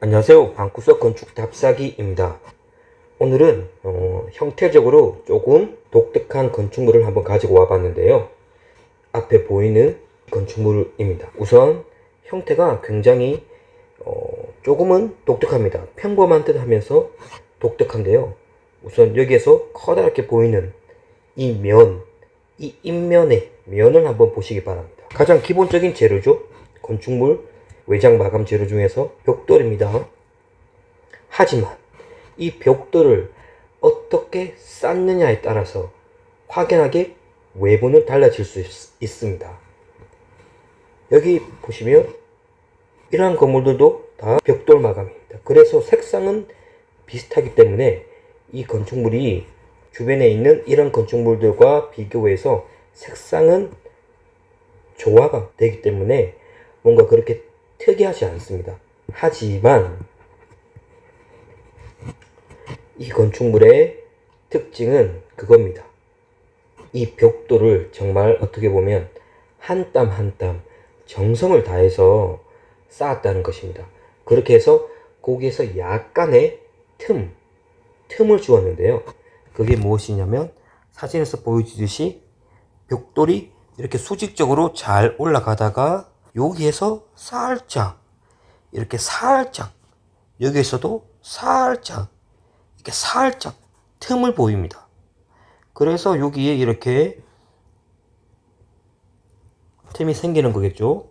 안녕하세요. 방구석 건축 답사기입니다. 오늘은 형태적으로 조금 독특한 건축물을 한번 가지고 와봤는데요. 앞에 보이는 건축물입니다. 우선 형태가 굉장히 조금은 독특합니다. 평범한 듯 하면서 독특한데요. 우선 여기에서 커다랗게 보이는 이 면, 이 인면의 면을 한번 보시기 바랍니다. 가장 기본적인 재료죠. 건축물 외장 마감 재료 중에서 벽돌입니다. 하지만 이 벽돌을 어떻게 쌓느냐에 따라서 확연하게 외부는 달라질 수 있습니다. 여기 보시면 이러한 건물들도 다 벽돌 마감입니다. 그래서 색상은 비슷하기 때문에 이 건축물이 주변에 있는 이런 건축물들과 비교해서 색상은 조화가 되기 때문에 뭔가 그렇게 특이하지 않습니다. 하지만 이 건축물의 특징은 그겁니다. 이 벽돌을 정말 어떻게 보면 한 땀 한 땀 정성을 다해서 쌓았다는 것입니다. 그렇게 해서 거기에서 약간의 틈을 주었는데요. 그게 무엇이냐면 사진에서 보여주듯이 벽돌이 이렇게 수직적으로 잘 올라가다가 여기에서 살짝 이렇게 살짝 여기에서도 살짝 이렇게 살짝 틈을 보입니다. 그래서 여기에 이렇게 틈이 생기는 거겠죠.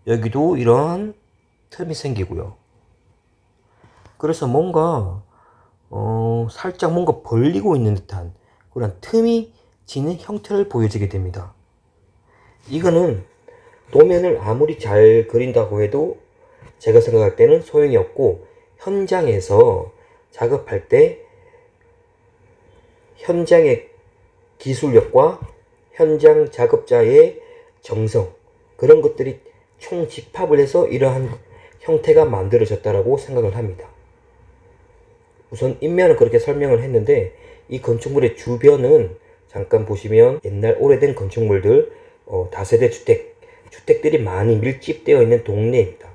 여기도 이러한 틈이 생기고요. 그래서 뭔가 살짝 뭔가 벌리고 있는 듯한 그런 틈이 지는 형태를 보여지게 됩니다. 이거는 도면을 아무리 잘 그린다고 해도 제가 생각할 때는 소용이 없고, 현장에서 작업할 때 현장의 기술력과 현장 작업자의 정성, 그런 것들이 총 집합을 해서 이러한 형태가 만들어졌다고 생각을 합니다. 우선 인면은 그렇게 설명을 했는데, 이 건축물의 주변은 잠깐 보시면 옛날 오래된 건축물들, 다세대 주택들이 많이 밀집되어 있는 동네입니다.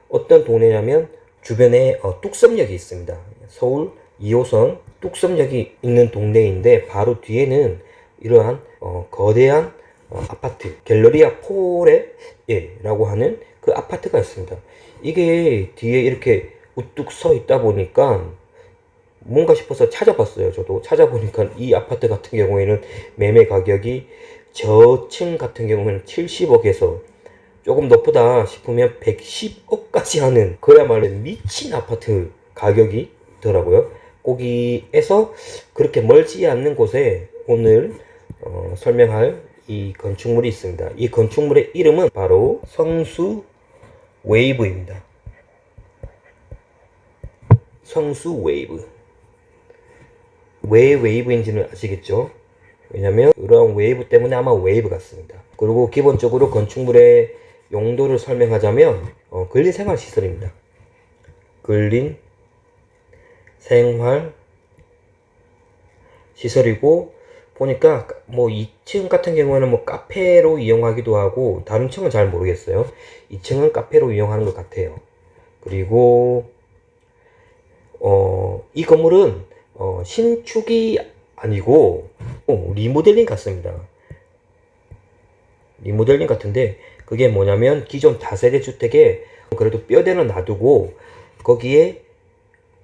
어떤 동네냐면 주변에 뚝섬역이 있습니다. 서울 2호선 뚝섬역이 있는 동네인데, 바로 뒤에는 이러한 거대한 아파트 갤러리아 포레라고 하는 그 아파트가 있습니다. 이게 뒤에 이렇게 우뚝 서 있다 보니까 뭔가 싶어서 찾아봤어요. 저도 찾아보니까 이 아파트 같은 경우에는 매매 가격이 저층 같은 경우는 70억에서 조금 높다 싶으면 110억까지 하는 그야말로 미친 아파트 가격이 있더라고요. 거기에서 그렇게 멀지 않는 곳에 오늘 설명할 이 건축물이 있습니다. 이 건축물의 이름은 바로 성수 웨이브입니다. 성수 웨이브. 왜 웨이브인지는 아시겠죠? 왜냐면 이러한 웨이브 때문에 아마 웨이브 같습니다. 그리고 기본적으로 건축물의 용도를 설명하자면 근린 생활 시설입니다. 근린 생활 시설이고, 보니까 뭐 2층 같은 경우에는 뭐 카페로 이용하기도 하고, 다른 층은 잘 모르겠어요. 2층은 카페로 이용하는 것 같아요. 그리고 이 건물은 신축이 아니고 리모델링 같습니다. 리모델링 같은데, 그게 뭐냐면 기존 다세대 주택에 그래도 뼈대는 놔두고 거기에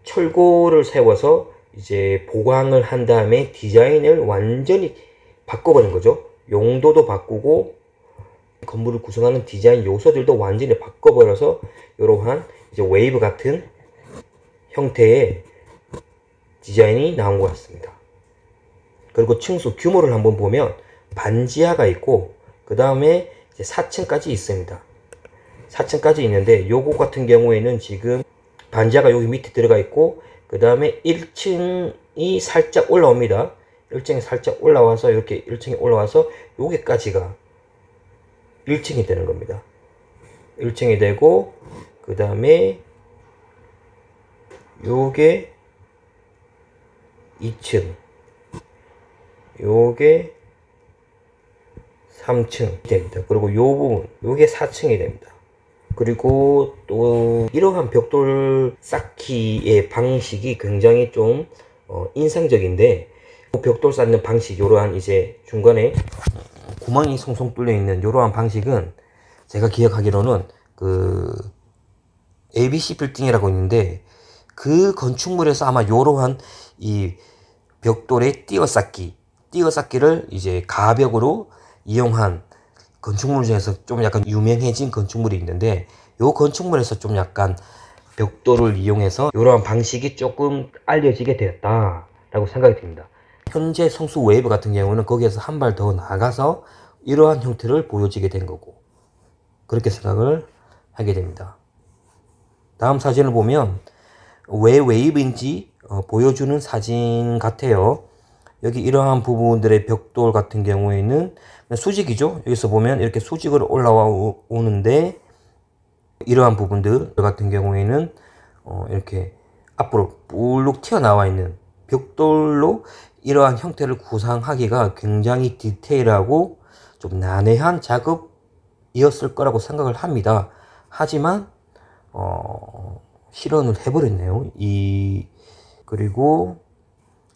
철골을 세워서 이제 보강을 한 다음에 디자인을 완전히 바꿔버린 거죠. 용도도 바꾸고 건물을 구성하는 디자인 요소들도 완전히 바꿔버려서 이러한 이제 웨이브 같은 형태의 디자인이 나온 것 같습니다. 그리고 층수 규모를 한번 보면 반지하가 있고, 그 다음에 4층까지 있습니다. 4층까지 있는데 요거 같은 경우에는 지금 반지하가 여기 밑에 들어가 있고, 그 다음에 1층이 살짝 올라옵니다. 1층에 살짝 올라와서 이렇게 1층에 올라와서 여기까지가 1층이 되는 겁니다. 1층이 되고, 그 다음에 요게 2층, 요게 3층 됩니다. 그리고 요 부분, 요게 4층이 됩니다. 그리고 또 이러한 벽돌 쌓기의 방식이 굉장히 좀 인상적인데, 벽돌 쌓는 방식, 이러한 이제 중간에 구멍이 송송 뚫려 있는 이러한 방식은 제가 기억하기로는 그 ABC 빌딩이라고 있는데, 그 건축물에서 아마 이러한 이 벽돌의 띄어쌓기를 이제 가벽으로 이용한 건축물 중에서 좀 약간 유명해진 건축물이 있는데, 요 건축물에서 좀 약간 벽돌을 이용해서 이러한 방식이 조금 알려지게 되었다라고 생각이 듭니다. 현재 성수 웨이브 같은 경우는 거기에서 한 발 더 나가서 이러한 형태를 보여지게 된 거고, 그렇게 생각을 하게 됩니다. 다음 사진을 보면 왜 웨이브인지 보여주는 사진 같아요. 여기 이러한 부분들의 벽돌 같은 경우에는 수직이죠. 여기서 보면 이렇게 수직으로 올라와 오는데, 이러한 부분들 같은 경우에는 이렇게 앞으로 볼록 튀어나와 있는 벽돌로 이러한 형태를 구상하기가 굉장히 디테일하고 좀 난해한 작업이었을 거라고 생각을 합니다. 하지만 실현을 해버렸네요. 그리고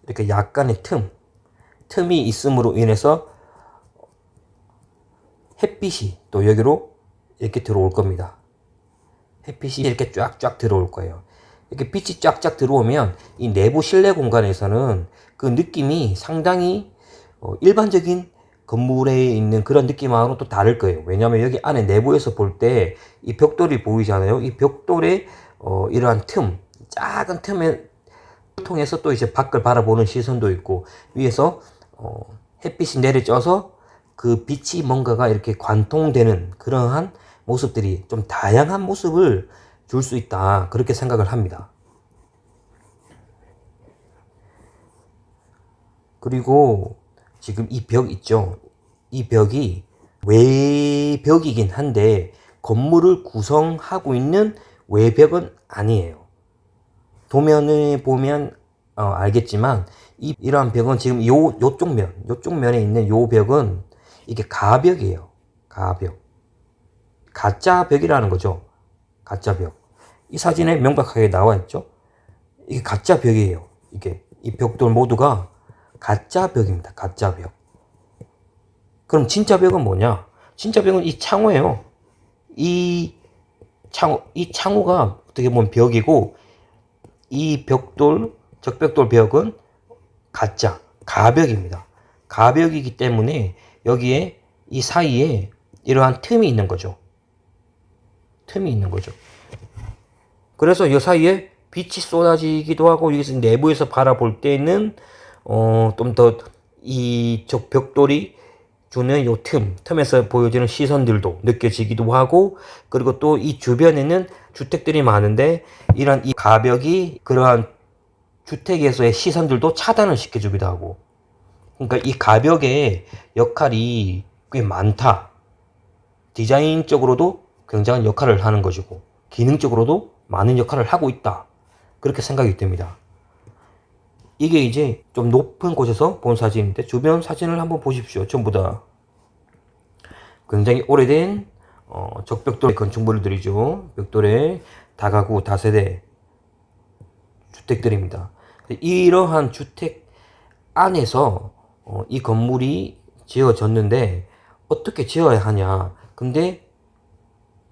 이렇게 약간의 틈이 있음으로 인해서 햇빛이 또 여기로 이렇게 들어올 겁니다. 햇빛이 이렇게 쫙쫙 들어올 거예요. 이렇게 빛이 쫙쫙 들어오면 이 내부 실내 공간에서는 그 느낌이 상당히 일반적인 건물에 있는 그런 느낌하고는 또 다를 거예요. 왜냐하면 여기 안에 내부에서 볼 때 이 벽돌이 보이잖아요. 이 벽돌에 이러한 작은 틈에 통해서 또 이제 밖을 바라보는 시선도 있고, 위에서 햇빛이 내려져서 그 빛이 뭔가가 이렇게 관통되는 그러한 모습들이 좀 다양한 모습을 줄 수 있다, 그렇게 생각을 합니다. 그리고 지금 이 벽 있죠. 이 벽이 외벽이긴 한데 건물을 구성하고 있는 외벽은 아니에요. 도면을 보면 알겠지만 이러한 벽은 지금 요쪽 면에 있는 요 벽은 이게 가벽이에요. 가벽. 가짜 벽이라는 거죠. 가짜 벽. 이 사진에 명백하게 나와 있죠. 이게 가짜 벽이에요. 이 벽돌 모두가 가짜 벽입니다. 가짜 벽. 그럼 진짜 벽은 뭐냐? 진짜 벽은 이 창호예요. 이 창호가 어떻게 보면 벽이고, 이 적벽돌 벽은 가벽입니다. 가벽이기 때문에 여기에 이 사이에 이러한 틈이 있는 거죠. 그래서 이 사이에 빛이 쏟아지기도 하고, 여기서 내부에서 바라볼 때는 좀 더 이 적벽돌이 주는 요 틈에서 보여지는 시선들도 느껴지기도 하고, 그리고 또 이 주변에는 주택들이 많은데 이런 이 가벽이 그러한 주택에서의 시선들도 차단을 시켜주기도 하고, 그러니까 이 가벽의 역할이 꽤 많다. 디자인적으로도 굉장한 역할을 하는 것이고, 기능적으로도 많은 역할을 하고 있다, 그렇게 생각이 됩니다. 이게 이제 좀 높은 곳에서 본 사진인데, 주변 사진을 한번 보십시오. 전부 다 굉장히 오래된 적벽돌 건축물들이죠. 벽돌의 다가구 다세대 주택들입니다. 이러한 주택 안에서 이 건물이 지어졌는데 어떻게 지어야 하냐. 근데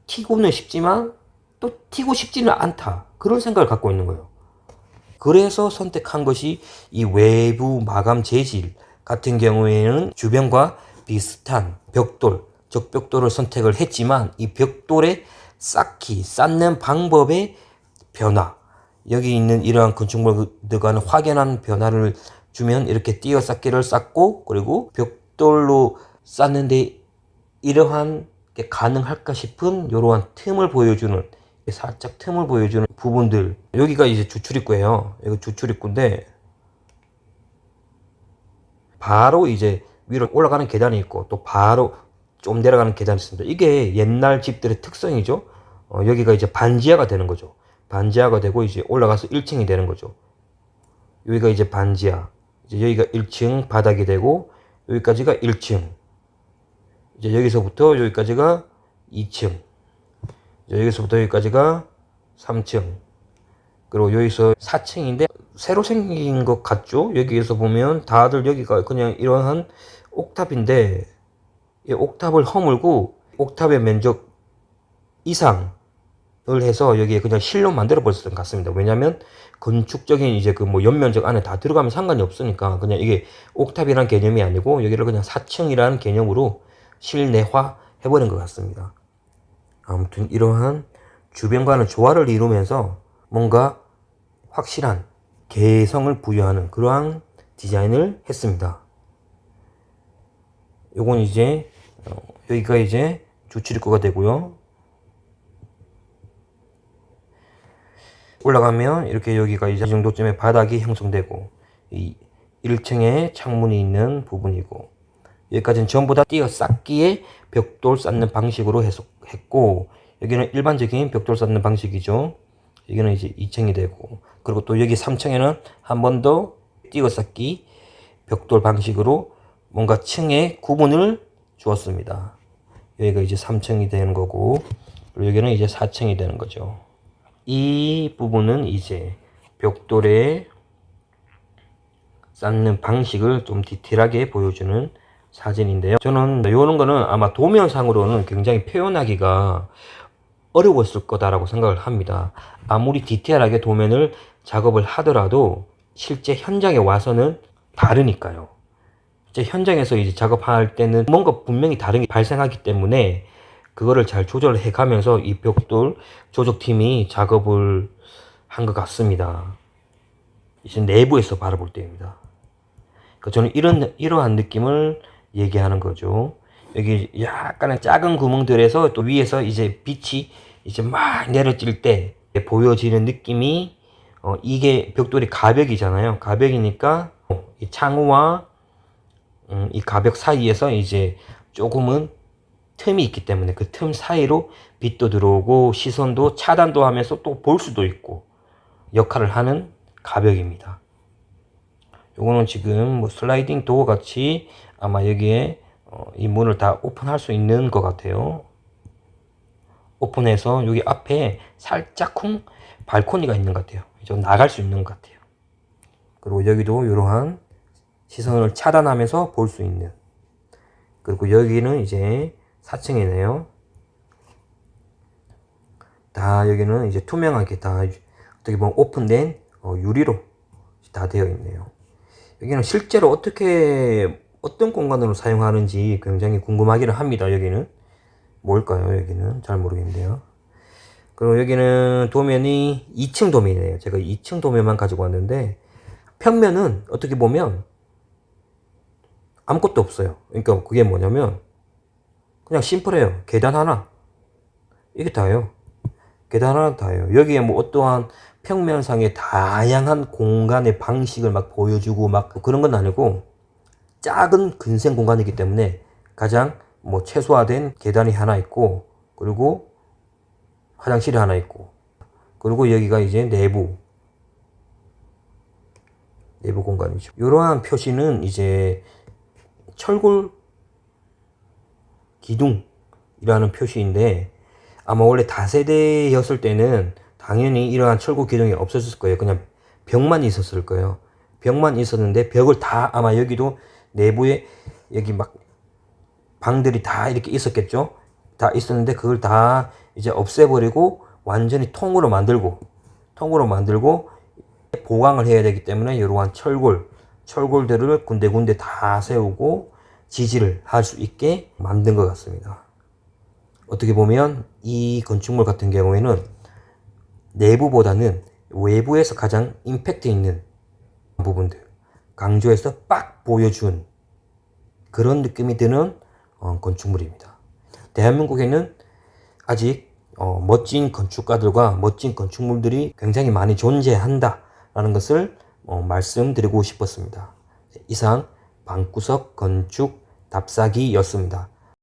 튀고는 싶지만 또 튀고 싶지는 않다, 그런 생각을 갖고 있는 거예요. 그래서 선택한 것이 이 외부 마감 재질 같은 경우에는 주변과 비슷한 적벽돌을 선택을 했지만, 이 벽돌의 쌓는 방법의 변화, 여기 있는 이러한 건축물들과는 확연한 변화를 주면 이렇게 띄어쌓기를 쌓고, 그리고 벽돌로 쌓는데 이러한 게 가능할까 싶은 이러한 살짝 틈을 보여주는 부분들. 여기가 이제 주출입구예요. 여기 주출입구인데 바로 이제 위로 올라가는 계단이 있고, 또 바로 좀 내려가는 계단이 있습니다. 이게 옛날 집들의 특성이죠. 여기가 이제 반지하가 되는 거죠. 반지하가 되고 이제 올라가서 1층이 되는 거죠. 여기가 이제 반지하. 이제 여기가 1층 바닥이 되고, 여기까지가 1층. 이제 여기서부터 여기까지가 2층. 여기서부터 여기까지가 3층. 그리고 여기서 4층인데 새로 생긴 것 같죠? 여기에서 보면 다들 여기가 그냥 이러한 옥탑인데 이 옥탑을 허물고 옥탑의 면적 이상을 해서 여기에 그냥 실로 만들어 버렸을 것 같습니다. 왜냐면 건축적인 이제 그 뭐 연면적 안에 다 들어가면 상관이 없으니까 그냥 이게 옥탑이라는 개념이 아니고 여기를 그냥 4층이라는 개념으로 실내화 해버린 것 같습니다. 아무튼 이러한 주변과는 조화를 이루면서 뭔가 확실한 개성을 부여하는 그러한 디자인을 했습니다. 요건 이제 여기가 이제 주출입구가 되고요. 올라가면 이렇게 여기가 이제 이 정도쯤에 바닥이 형성되고 이 1층에 창문이 있는 부분이고 여기까지는 전부 다 띄어 쌓기에 벽돌 쌓는 방식으로 했고 여기는 일반적인 벽돌 쌓는 방식이죠. 여기는 이제 2층이 되고 그리고 또 여기 3층에는 한 번 더 띄어 쌓기 벽돌 방식으로 뭔가 층의 구분을 주었습니다. 여기가 이제 3층이 되는 거고 그리고 여기는 이제 4층이 되는 거죠. 이 부분은 이제 벽돌에 쌓는 방식을 좀 디테일하게 보여주는 사진인데요. 저는 이런 거는 아마 도면상으로는 굉장히 표현하기가 어려웠을 거다라고 생각을 합니다. 아무리 디테일하게 도면을 작업을 하더라도 실제 현장에 와서는 다르니까요. 실제 현장에서 이제 작업할 때는 뭔가 분명히 다른 게 발생하기 때문에 그거를 잘 조절을 해가면서 이 벽돌 조적팀이 작업을 한 것 같습니다. 이제 내부에서 바라볼 때입니다. 그러니까 저는 이러한 느낌을 얘기하는 거죠. 여기 약간의 작은 구멍들에서 또 위에서 이제 빛이 이제 막 내려질 때 보여지는 느낌이 이게 벽돌이 가벽이잖아요. 가벽이니까 이 창호와 이 가벽 사이에서 이제 조금은 틈이 있기 때문에 그 틈 사이로 빛도 들어오고 시선도 차단도 하면서 또 볼 수도 있고 역할을 하는 가벽입니다. 요거는 지금 뭐 슬라이딩 도어 같이 아마 여기에 이 문을 다 오픈할 수 있는 것 같아요. 오픈해서 여기 앞에 살짝쿵 발코니가 있는 것 같아요. 좀 나갈 수 있는 것 같아요. 그리고 여기도 이러한 시선을 차단하면서 볼 수 있는. 그리고 여기는 이제 4층이네요. 다 여기는 이제 투명하게 다 어떻게 보면 오픈된 유리로 다 되어 있네요. 여기는 실제로 어떤 공간으로 사용하는지 굉장히 궁금하기는 합니다. 여기는 뭘까요? 여기는 잘 모르겠는데요. 그리고 여기는 도면이 2층 도면이에요. 제가 2층 도면만 가지고 왔는데 평면은 어떻게 보면 아무것도 없어요. 그러니까 그게 뭐냐면 그냥 심플해요. 계단 하나. 이게 다예요. 계단 하나 다예요. 여기에 뭐 어떠한 평면상의 다양한 공간의 방식을 막 보여주고 막 그런 건 아니고 작은 근생 공간이기 때문에 가장 뭐 최소화된 계단이 하나 있고 그리고 화장실이 하나 있고 그리고 여기가 이제 내부 공간이죠. 이러한 표시는 이제 철골 기둥이라는 표시인데 아마 원래 다세대였을 때는 당연히 이러한 철골 기둥이 없었을 거예요. 그냥 벽만 있었을 거예요. 벽만 있었는데 벽을 다 아마 여기도 내부에 여기 막 방들이 다 이렇게 있었겠죠. 다 있었는데 그걸 다 이제 없애버리고 완전히 통으로 만들고 보강을 해야 되기 때문에 이러한 철골들을 군데군데 다 세우고 지지를 할 수 있게 만든 것 같습니다. 어떻게 보면 이 건축물 같은 경우에는 내부보다는 외부에서 가장 임팩트 있는 부분들 강조해서 빡 보여준 그런 느낌이 드는 건축물입니다. 대한민국에는 아직 멋진 건축가들과 멋진 건축물들이 굉장히 많이 존재한다 라는 것을 말씀드리고 싶었습니다. 이상 방구석 건축 답사기였습니다.